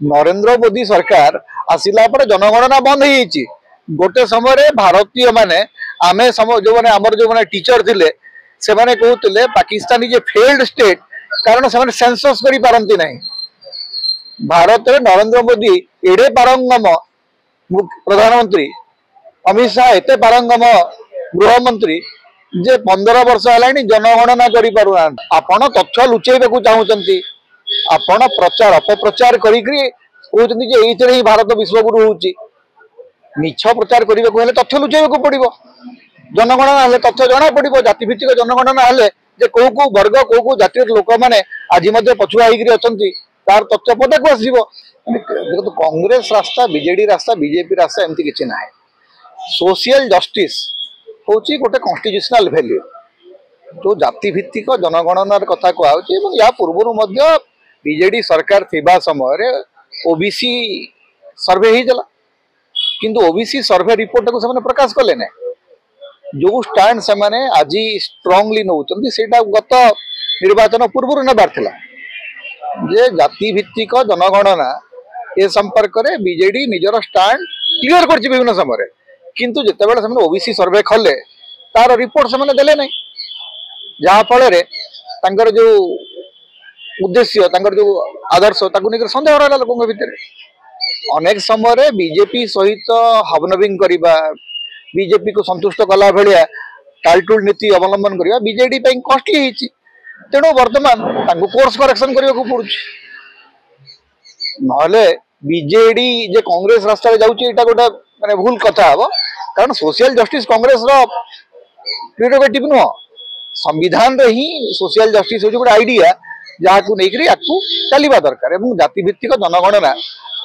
नरेंद्र मोदी सरकार आसिला पर जनगणना बंद हो गोटे समय भारतीय माने आमे जो माने आमर जो माने टीचर थिले से माने कहते पाकिस्तानी जे फेल्ड स्टेट कारण से सेंसस करि पारंती नहीं। भारत में नरेंद्र मोदी एडे पारंगम प्रधानमंत्री अमित शाह एते पारंगम गृहमंत्री जे 15 वर्ष है जनगणना कर तथ्य लुचेबा चाहते आपण प्रचार अपप्रचार कहते भारत विश्वगुरु होची मिछ प्रचार करने को तथ्य लुचेबा पड़ो जनगणना हेले तथ्य जना पड़ो जातिभित्तिक जनगणना हेले जे को वर्ग को जातिर लोक मैंने आज पछुआ होकर तार तथ्य पदाक आसो। कांग्रेस रास्ता बीजेडी रास्ता बीजेपी रास्ता एमती किसी ना सोशल जस्टिस हूँ गोटे कन्स्टिट्यूशनल वैल्यू तो जातिभित्तिक जनगणनार कथा कहूँ या पूर्व बीजेडी सरकार थिबा समय ओबीसी सर्वे होता किंतु ओबीसी सर्वे रिपोर्ट को से प्रकाश कले ना जो स्टैंड से माने आज स्ट्रांगली नौकरी से गत निर्वाचन पूर्व नबार थिला जे जातिभित्तिक जनगणना ए संपर्क में बीजेडी निजर स्टैंड क्लियर कर विभिन्न समय किंतु जितेबाला से ओबीसी सर्वे कले तार रिपोर्ट से देले नहीं जहाँफल जो उद्देश्य जो आदर्श सन्देह रहा लोकों भितर अनेक समय बीजेपी सहित हावनबिंग करवा बीजेपी को संतुष्ट कला भाया टालटुल नीति अवलंबन करवा बीजेडी कष्टली तेणु बर्तमान कोर्स करेक्शन करने को पड़ुछि नहले बीजेडी जे कांग्रेस रास्ता जाऊँगी गोटे माने भूल कथा हम कारण सोशल जस्टिस कांग्रेस प्रिरोगेटिव नुह संविधान रे ही सोशल जस्टिस हूँ गोटे आइडिया जहाँ को लेकर चलवा दरकार जातिभित्तिक जनगणना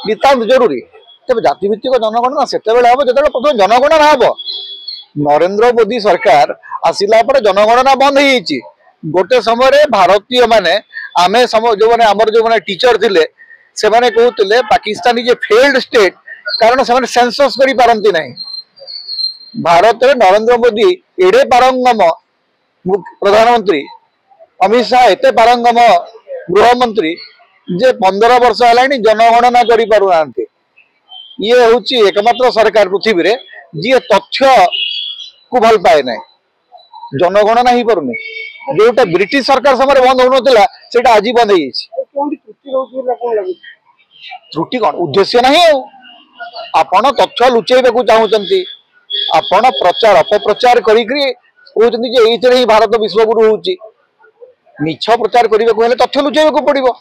नितांत जरूरी तेज जातिभित्तिक जनगणना से हम जो प्रथम जनगणना हम नरेंद्र मोदी सरकार आसिला पर जनगणना बंद हो गोटे समय भारतीय माने आमे जो माने आमर जो माने टीचर थिले से माने कहते पाकिस्तानी जे फेल्ड स्टेट कारण से सेंसस करि पारंती नहीं। भारत में नरेंद्र मोदी एडे पारंगम प्रधानमंत्री अमित शाह एते पारंगम गृहमंत्री जे 15 वर्ष है जनगणना कर ये हूँ एकमात्र सरकार पृथ्वी रे जी तथ्य को भल पाए ना जनगणना ही पारुनी जोटा ब्रिटिश सरकार समय बंद होना आज बंद हो त्रुटि कौन उद्देश्य ना आपण तथ्य लुचेबा चाहते आपण प्रचार अपप्रचार कहते भारत विश्वगुरु होची मिछ प्रचार करने को तथ्य लुचेबा पड़ो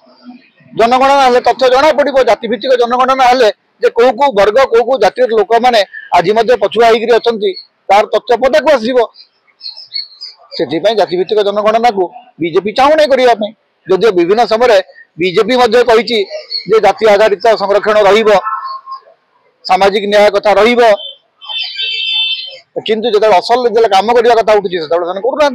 जनगणना हेले तथ्य जना पड़ो जातिभित्तिक जनगणना हेले जे को वर्ग को जातिर लोक मैंने आज पछुआ होकर तार तथ्य पदाक आसो से जातिभित्तिक जनगणना को बीजेपी चाहू नहीं करने जदि विभिन्न समय बीजेपी कही जाति आधारित संरक्षण सामाजिक न्याय कथा किंतु जो असल कम करने कथा उठुची से करूना।